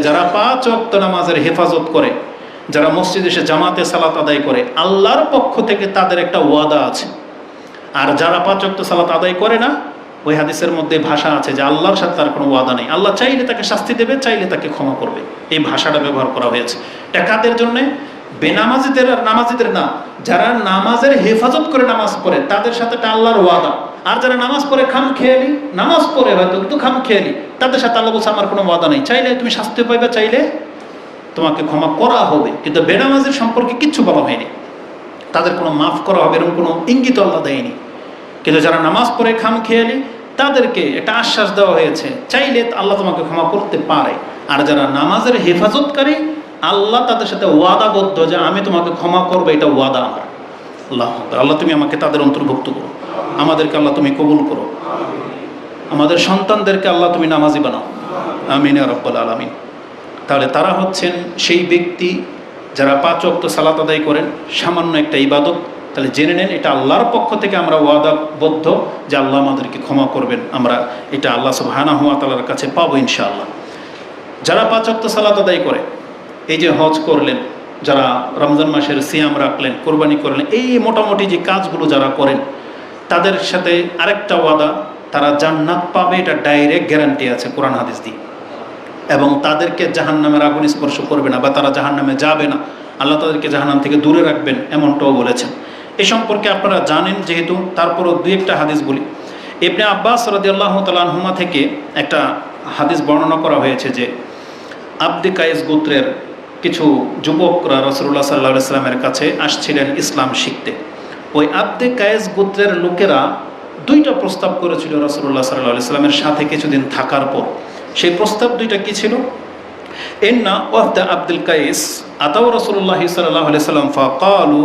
যারা 5 ওয়াক্ত নামাজের হেফাজত করে, যারা মসজিদে এসে জামাতে সালাত আদায় করে, আল্লাহর পক্ষ থেকে তাদের একটা ওয়াদা আছে। আর যারা 5 ওয়াক্ত সালাত আদায় করে না, ওই হাদিসের মধ্যে ভাষা আছে যে আল্লাহর সাথে তার কোনো ওয়াদা নেই, আল্লাহ চাইলে তাকে শাস্তি দেবে, চাইলে তাকে ক্ষমা করবে। এই ভাষাটা ব্যবহার করা হয়েছে। এটা কাদের জন্যে? বেনামাজিদের আর নামাজিদের না, যারা নামাজের হেফাজত করে নামাজ পড়ে তাদের সাথে এটা আল্লাহর ওয়াদা। আর যারা নামাজ পড়ে খামখেয়ালি, নামাজ পড়ে হয়তো কিন্তু খামখেয়ালি, তাদের সাথে আল্লাহ বলছে আমার কোনো ওয়াদা নেই, চাইলে তুমি শাস্তি পাইবে, চাইলে তোমাকে ক্ষমা করা হবে। কিন্তু বেনামাজির সম্পর্কে কিচ্ছু বলা হয়নি, তাদের কোনো মাফ করা হবে এরকম কোনো ইঙ্গিত আল্লাহ দেয়নি। কিন্তু যারা নামাজ পড়ে খামখেয়ালি তাদেরকে একটা আশ্বাস দেওয়া হয়েছে, চাইলে আল্লাহ তোমাকে ক্ষমা করতে পারে। আর যারা নামাজের হেফাজতকারী, আল্লাহ তাদের সাথে ওয়াদাবদ্ধ যে আমি তোমাকে ক্ষমা করবো, এটা ওয়াদা আমার। আল্লাহ তুমি আমাকে তাদের অন্তর্ভুক্ত করো, আমাদেরকে আল্লাহ তুমি কবুল করো, আমাদের সন্তানদেরকে আল্লাহ তুমি নামাজি বানাও, আমিন ইয়া রাব্বাল আলামিন। তাহলে তারা হচ্ছেন সেই ব্যক্তি যারা 5 ওয়াক্ত সালাত আদায় করেন, সামান্য একটা ইবাদত। তাহলে জেনে নেন এটা আল্লাহর পক্ষ থেকে আমরা ওয়াদাবদ্ধ যে আল্লাহ আমাদেরকে ক্ষমা করবেন, আমরা এটা আল্লাহ সুবহানাহু ওয়া তাআলার কাছে পাবো ইনশাআল্লাহ। যারা 5 ওয়াক্ত সালাত আদায় করে, এই যে হজ করলেন, যারা রমজান মাসের সিয়াম রাখলেন, কোরবানি করলেন, এই মোটামুটি যে কাজগুলো যারা করেন, তাদের সাথে আরেকটা ওয়াদা, তারা জান্নাত পাবে, এটা ডাইরেক্ট গ্যারান্টি আছে কোরআন হাদিস দিয়ে। এবং তাদেরকে জাহান্নামের আগুন স্পর্শ করবে না, বা তারা জাহান্নামে যাবে না, আল্লাহ তাদেরকে জাহান্নাম থেকে দূরে রাখবেন, এমনটাও বলেছেন। এ সম্পর্কে আপনারা জানেন যেহেতু, তারপরও 2-1টা হাদিস বলি। ইবনে আব্বাস রাদিয়াল্লাহু তাআলা আনহুমা থেকে একটা হাদিস বর্ণনা করা হয়েছে যে আব্দে কায়েস গোত্রের কিছু যুবকরা রাসূলুল্লাহ সাল্লাল্লাহু আলাইহি ওয়াসাল্লামের কাছে আসছিলেন ইসলাম শিখতে। ওই আব্দে কায়েস গোত্রের লোকেরা 2টা প্রস্তাব করেছিল রাসূলুল্লাহ সাল্লাল্লাহু আলাইহি ওয়াসাল্লামের সাথে কিছুদিন থাকার পর। সেই প্রস্তাব 2টা কি ছিল? ইন্না ওয়াফদা আব্দুল কায়েস আতাউ রাসূলুল্লাহ সাল্লাল্লাহু আলাইহি ওয়াসাল্লাম ফাকালু,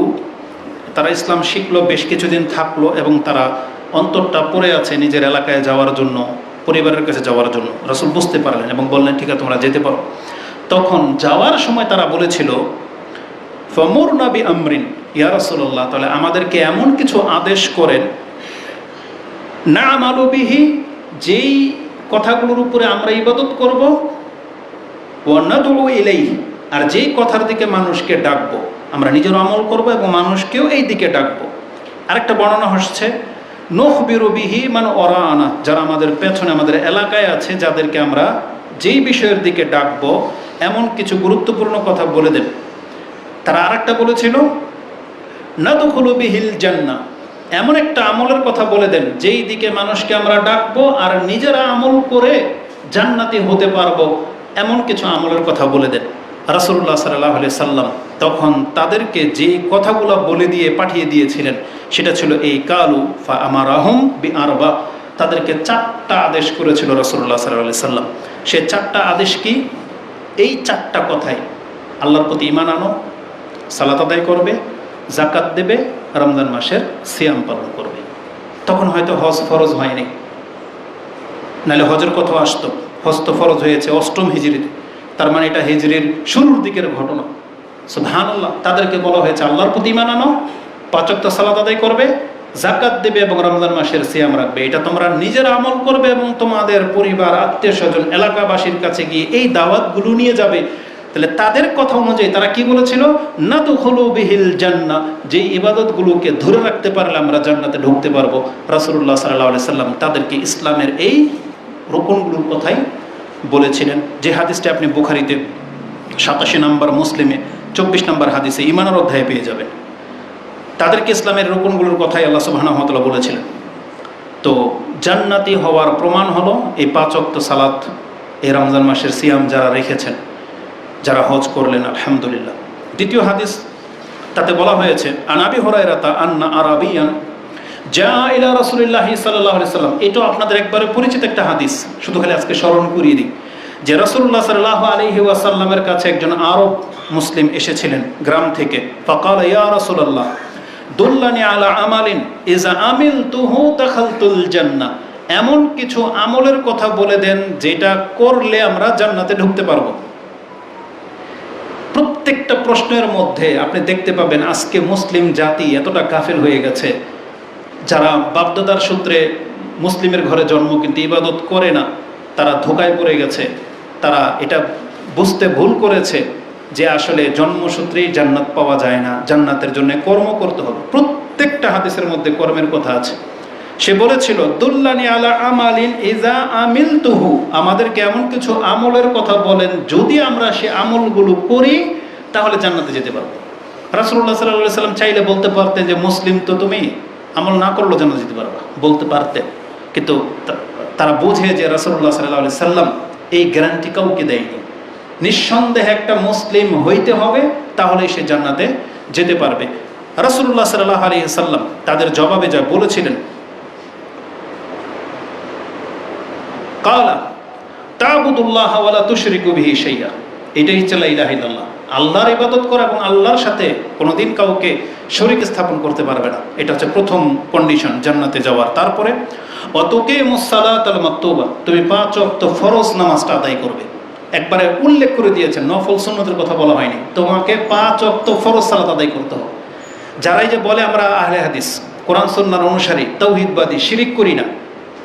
তারা ইসলাম শিখলো, বেশ কিছুদিন থাকলো, এবং তারা অন্তরটা পড়ে আছে নিজের এলাকায় যাওয়ার জন্য, পরিবারের কাছে যাওয়ার জন্য। রাসূল বুঝতে পারলেন এবং বললেন ঠিক আছে তোমরা যেতে পারো। তখন যাওয়ার সময় তারা বলেছিল ফামুরনা বিআমরিন ইয়া রাসূলুল্লাহ, তাহলে আমাদেরকে এমন কিছু আদেশ করেন, না'মালু বিহি, যেই কথাগুলোর উপরে আমরা ইবাদত করব, ওয়া নাদউ ইলাইহি, আর যেই কথার দিকে মানুষকে ডাকবো, আমরা নিজের আমল করব এবং মানুষকেও এই দিকে ডাকবো। আরেকটা বর্ণনা হচ্ছে নুখবিরু বিহি মান ওরানা, যারা আমাদের পেছনে আমাদের এলাকায় আছে, যাদেরকে আমরা যেই বিষয়ের দিকে ডাকবো এমন কিছু গুরুত্বপূর্ণ কথা বলে দেব। তারা আরেকটা বলেছিল নাদখুলু বিহিল জান্নাহ, এমন একটা আমলের কথা বলে দেন যেই দিকে মানুষকে আমরা ডাকবো আর নিজেরা আমল করে জান্নাতি হতে পারবো, এমন কিছু আমলের কথা বলে দেন। রাসূলুল্লাহ সাল্লাল্লাহু আলাইহি সাল্লাম তখন তাদেরকে যে কথাগুলো বলে দিয়ে পাঠিয়ে দিয়েছিলেন সেটা ছিল এই কালু ফা আমারাহুম বিআরবা, তাদেরকে 4টা আদেশ করেছিল রাসূলুল্লাহ সাল্লাল্লাহু আলাইহি সাল্লাম। সে 4টা আদেশ কি? এই 4টা কথাই, আল্লাহর প্রতি ঈমান আনো, সালাত আদায় করবে, যাকাত দেবে, রমজান মাসের সিয়াম পালন করবে। তখন হয়তো হজ ফরজ হয়নি, নাহলে হজের কথা আসতো। হজ তো ফরজ হয়েছে 8ম হিজরিতে, তার মানে এটা হিজরির শুরুর দিকের ঘটনা। সুবহানাল্লাহ। তাদেরকে বলা হয়েছে আল্লাহর প্রতি ঈমান আনো, 5 ওয়াক্ত সালাত আদায় করবে, যাকাত দেবে এবং রমজান মাসের সিয়াম রাখবে। এটা তোমরা নিজের আমল করবে এবং তোমাদের পরিবার, আত্মীয় স্বজন, এলাকাবাসীর কাছে গিয়ে এই দাওয়াতগুলো নিয়ে যাবে। তাহলে তাদের কথা অনুযায়ী তারা কি বলেছিল? নাদখুলু বিহিল জান্নাহ, যে ইবাদতগুলোকে ধরে রাখতে পারলে আমরা জান্নাতে ঢুকতে পারবো। রাসূলুল্লাহ সাল্লাল্লাহু আলাইহি সাল্লাম তাদেরকে ইসলামের এই রুকনগুলোর কথাই বলেছিলেন, যে হাদিসটা আপনি বুখারীতে 87 নম্বর, মুসলিমে 24 নম্বর হাদিসে ঈমানের অধ্যায়ে পেয়ে যাবেন। তাদেরকে ইসলামের রুকনগুলোর কথাই আল্লাহ সুবহানাহু ওয়া তাআলা বলেছিলেন। তো জান্নাতি হওয়ার প্রমাণ হলো এই 5 ওয়াক্ত সালাত, এই রমজান মাসের সিয়াম যারা রেখেছেন, যারা হজ করলেন, আলহামদুলিল্লাহ। দ্বিতীয় হাদিস, তাতে বলা হয়েছে আন আবি হুরায়রাতা আন্না আরাবিয়ান যা ইলা রাসূলিল্লাহি সাল্লাল্লাহু আলাইহি সাল্লাম। এটাও আপনাদের একবারে পরিচিত একটা হাদিস, শুধু খালি আজকে স্মরণ করিয়ে দিই যে রাসূলুল্লাহ সাল্লাল্লাহু আলাইহি ওয়াসাল্লামের কাছে একজন আরব মুসলিম এসেছিলেন গ্রাম থেকে। ফাকালা ইয়া রাসূলুল্লাহ দুল্লানি আলা আমালিন ইজা আমিলতুহু দাখালতুল জান্নাহ, এমন কিছু আমলের কথা বলে দেন যেটা করলে আমরা জান্নাতে ঢুকতে পারবো। প্রত্যেকটা প্রশ্নের মধ্যে আপনি দেখতে পাবেন আজকে মুসলিম জাতি এতটা গাফিল হয়ে গেছে, যারা বাপদাদার সূত্রে মুসলিমের ঘরে জন্ম কিন্তু ইবাদত করে না, তারা ধোঁকায় পড়ে গেছে। তারা এটা বুঝতে ভুল করেছে যে আসলে জন্মসূত্রেই জান্নাত পাওয়া যায় না, জান্নাতের জন্য কর্ম করতে হবে। প্রত্যেকটা হাদিসের মধ্যে কর্মের কথা আছে। সে বলেছিল দুল্লানি আলা আমালিন ইজা আমিলতুহু, আমাদেরকে এমন কিছু আমলের কথা বলেন যদি আমরা সে আমলগুলো করি তাহলে জান্নাতে যেতে পারবো। রাসূলুল্লাহ সাল্লাল্লাহু আলাইহি সাল্লাম চাইলে বলতে পারতেন যে মুসলিম তো তুমি, আমল না করলেও জান্নাতে যেতে পারবা, বলতে পারতেন। কিন্তু তারা বোঝে যে রাসূলুল্লাহ সাল্লাল্লাহু আলাইহি সাল্লাম এই গ্যারান্টি কাউকে দেয়নি। নিঃসন্দেহে একটা মুসলিম হইতে হবে, তাহলেই সে জান্নাতে যেতে পারবে। রাসূলুল্লাহ সাল্লাল্লাহু আলাইহি সাল্লাম তাদের জবাবে যা বলেছিলেন, কালা তা'বুদুল্লাহ ওয়া লা তুশরিকু বিহি শাইআ, এটাই হচ্ছে লা ইলাহা ইল্লাল্লাহ। আল্লাহর ইবাদত করা এবং আল্লাহর সাথে কোনোদিন কাউকে শরীক স্থাপন করতে পারবে না, এটা হচ্ছে প্রথম কন্ডিশন জান্নাতে যাওয়ার। তারপরে ওয়াতুকিমুস সালাতাল মাকতুবা, তুমি 5 ওয়াক্ত ফরজ নামাজটা আদায় করবে। একবারে উল্লেখ করে দিয়েছেন, নফল সুন্নতের কথা বলা হয়নি, তোমাকে 5 ওয়াক্ত ফরজ সালাত আদায় করতে হবে। যারাই যে বলে আমরা আহলে হাদিস, কোরআন সুন্নাহর অনুসারী, তাওহীদবাদী, শিরিক করি না,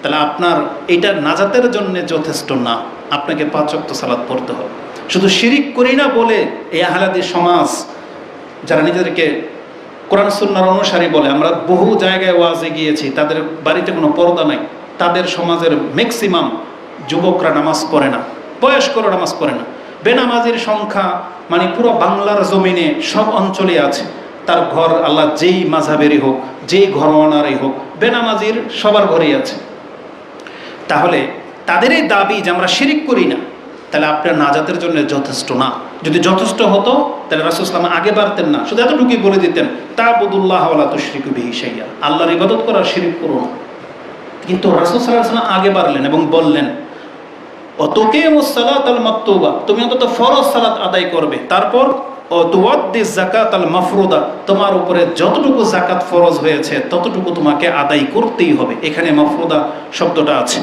তাহলে আপনার এটা নাজাতের জন্য যথেষ্ট না, আপনাকে 5 ওয়াক্ত সালাত পড়তে হবে। শুধু শিরিক করি না বলে এই আহলে হাদিস সমাজ যারা নিজেদেরকে কোরআন সুন্নাহর অনুসারী বলে, আমরা বহু জায়গায় ওয়াজে গিয়েছি, তাদের বাড়িতে কোনো পর্দা নাই, তাদের সমাজের ম্যাক্সিমাম যুবকরা নামাজ পড়ে না, বয়স্করা নামাজ পড়ে না। বেনামাজির সংখ্যা মানে পুরো বাংলার জমিনে সব অঞ্চলে আছে। তার ঘর আল্লাহ যেই মাযহাবেরই হোক, যেই ঘরওয়ানারই হোক, বেনামাজির সবার ঘরেই আছে। তাহলে তাদের এই দাবি যে আমরা শিরিক করি না, তাহলে আপনার নাজাতের জন্য যথেষ্ট না। যদি যথেষ্ট হতো তাহলে রাসূল সাল্লাল্লাহু আলাইহি ওয়াসাল্লাম আগে বাড়তেন না, শুধু এতটুকুই বলে দিতেন তা'বুদুল্লাহ ওয়া লা তুশরিকু বিহি শাইআ, আল্লাহর ইবাদত করা, শিরিক করো না। কিন্তু রাসূল সাল্লাল্লাহু আলাইহি ওয়াসাল্লাম আগে বাড়লেন এবং বললেন ওয়াতুকিমুস সালাতাল মাকতুবা, তুমি অন্তত ফরজ সালাত আদায় করবে। তারপর ওয়াতুআদ্দিজ যাকাতাল মাফরুদা, তোমার উপরে যতটুকু যাকাত ফরজ হয়েছে ততটুকু তোমাকে আদায় করতেই হবে। এখানে মাফরুদা শব্দটা আছে।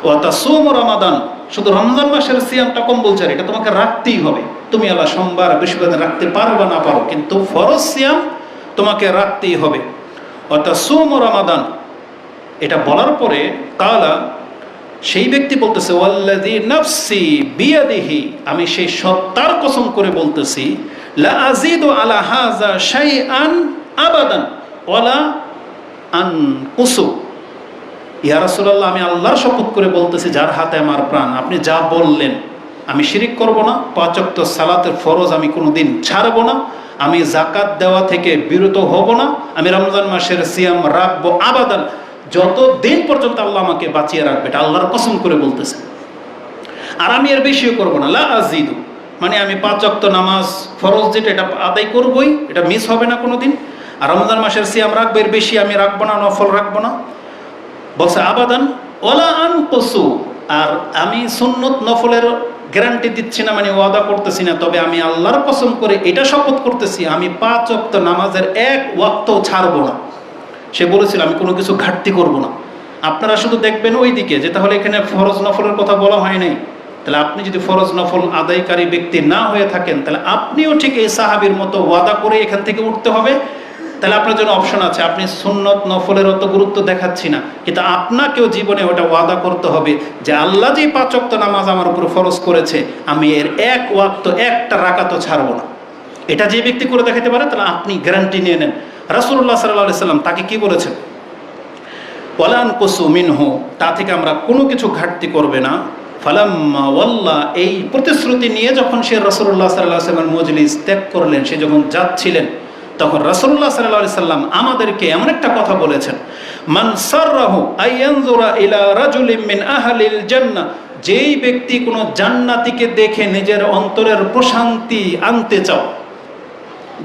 ওয়াতাসুমু রমাদান, শুধু রমজান মাসের সিয়ামটা কম বলছে, এটা তোমাকে রাখতেই হবে। তুমি আল্লাহ সোমবার বৃহস্পতিবার রাখতে পারো বা না পারো, কিন্তু ফরজ সিয়াম তোমাকে রাখতেই হবে। ওয়াতাসুমু রমাদান, এটা বলার পরে কালা, সেই ব্যক্তি বলতেছে ওয়াল্লাযী নাফসি বিয়াদিহি, আমি সেই সত্তার কসম করে বলতেছি, লা আযীদু আলা হাযা শাইআন আবাদান ওয়ালা আনকুসু। ইয়া রাসূলুল্লাহ, আমি আল্লাহর শপথ করে বলতেছি যার হাতে আমার প্রাণ, আপনি যা বললেন, আমি শিরিক করব না, 5 ওয়াক্ত সালাতের ফরজ আমি কোনোদিন ছাড়ব না, আমি যাকাত দেওয়া থেকে বিরত হব না, আমি রমজান মাসের সিয়াম রাখবো আবাদান, যতদিন পর্যন্ত আল্লাহ আমাকে বাঁচিয়ে রাখবে, এটা আল্লাহর কসম করে বলতেছে। আর আমি এর বেশিও করবো না, লা আযীদু, মানে আমি 5 ওয়াক্ত নামাজ ফরজ যেটা এটা আদায় করবই, এটা মিস হবে না কোনোদিন। আর রমজান মাসের সিয়াম রাখবো, এর বেশি আমি রাখবো না, নফল রাখবো না। বলছে আবাদান ওয়ালা আনকুসু, আর আমি সুন্নত নফলের গ্যারান্টি দিচ্ছি না, মানে ওয়াদা করতেছি না, তবে আমি আল্লাহর কসম করে এটা শপথ করতেছি, আমি 5 ওয়াক্ত নামাজের 1 ওয়াক্তও ছাড়বো না। সে বলেছিল আমি কোনো কিছু ঘাটতি করব না। আপনারা শুধু দেখবেন ওই দিকে যে তাহলে এখানে ফরজ নফলের কথা বলা হয় নাই, তাহলে আপনি যদি ফরজ নফল আদায়কারী ব্যক্তি না হয়ে থাকেন, তাহলে আপনিও ঠিক এই সাহাবীর মতো ওয়াদা করে এখান থেকে উঠতে হবে। তাহলে আপনার জন্য অপশন আছে, আপনি সুন্নত নফলের অত গুরুত্ব দেখাচ্ছি না, কিন্তু আপনাকেও জীবনে ওটা ওয়াদা করতে হবে যে আল্লাহ যে 5 ওয়াক্ত নামাজ আমার উপর ফরজ করেছে, আমি এর 1 ওয়াক্ত একটা রাকাতও ছাড়বো না। এটা যে ব্যক্তি করে দেখাতে পারে, তাহলে আপনি গ্যারান্টি নিয়ে নেন। রাসূলুল্লাহ সাল্লাল্লাহু আলাইহি সাল্লাম তাকে কি বলেছেন, ওয়ালা আনকুসু মিনহু, তা থেকে আমরা কোনো কিছু ঘাটতি করবে না। ফালাম্মা ওয়াল্লা, এই প্রতিশ্রুতি নিয়ে যখন সে রাসূলুল্লাহ সাল্লাল্লাহু আলাইহি ওয়াসাল্লামের মজলিস ত্যাগ করলেন, সে যখন যাচ্ছিলেন, তখন রাসূলুল্লাহ সাল্লাল্লাহু আলাইহি সাল্লাম আমাদেরকে এমন একটা কথা বলেছেন, মান সাররাহু আইয়ানজুরা ইলা রাজুলিন মিন আহলিল জান্নাহ, যেই ব্যক্তি কোনো জান্নাতীকে দেখে নিজের অন্তরের প্রশান্তি আনতে চাও,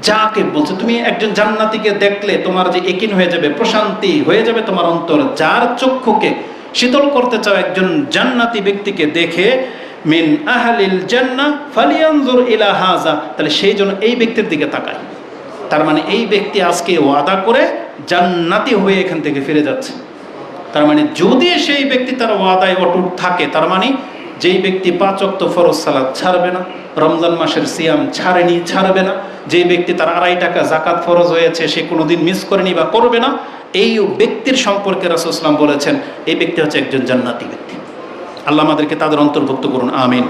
যাকে বলছে তুমি একজন জান্নাতীকে দেখলে তোমার যে একিন হয়ে যাবে, প্রশান্তি হয়ে যাবে তোমার অন্তর, যার চক্ষুকে শীতল করতে চাও একজন জান্নাতি ব্যক্তিকে দেখে, মিন আহলিল জান্নাহ ফালিয়ানজুর ইলা হাযা, তাহলে সেই জন্য এই ব্যক্তির দিকে তাকায়। তার মানে এই ব্যক্তি আজকে ওয়াদা করে জান্নাতি হয়ে এখান থেকে ফিরে যাচ্ছে। তার মানে যদি সেই ব্যক্তি তার ওয়াদায় অটুট থাকে, তার মানে যেই ব্যক্তি 5 ওয়াক্ত ফরজ সালাত ছাড়বে না, রমজান মাসের সিয়াম ছাড়েনি, ছাড়বে না, যেই ব্যক্তি তার 2.5 টাকা যাকাত ফরজ হয়েছে সে কোনোদিন মিস করেনি বা করবে না, এই ব্যক্তির সম্পর্কে রাসূল সাল্লাল্লাহু আলাইহি ওয়াসাল্লাম বলেছেন এই ব্যক্তি হচ্ছে একজন জান্নাতি ব্যক্তি। আল্লাহ আমাদেরকে তাদের অন্তর্ভুক্ত করুন, আমিন।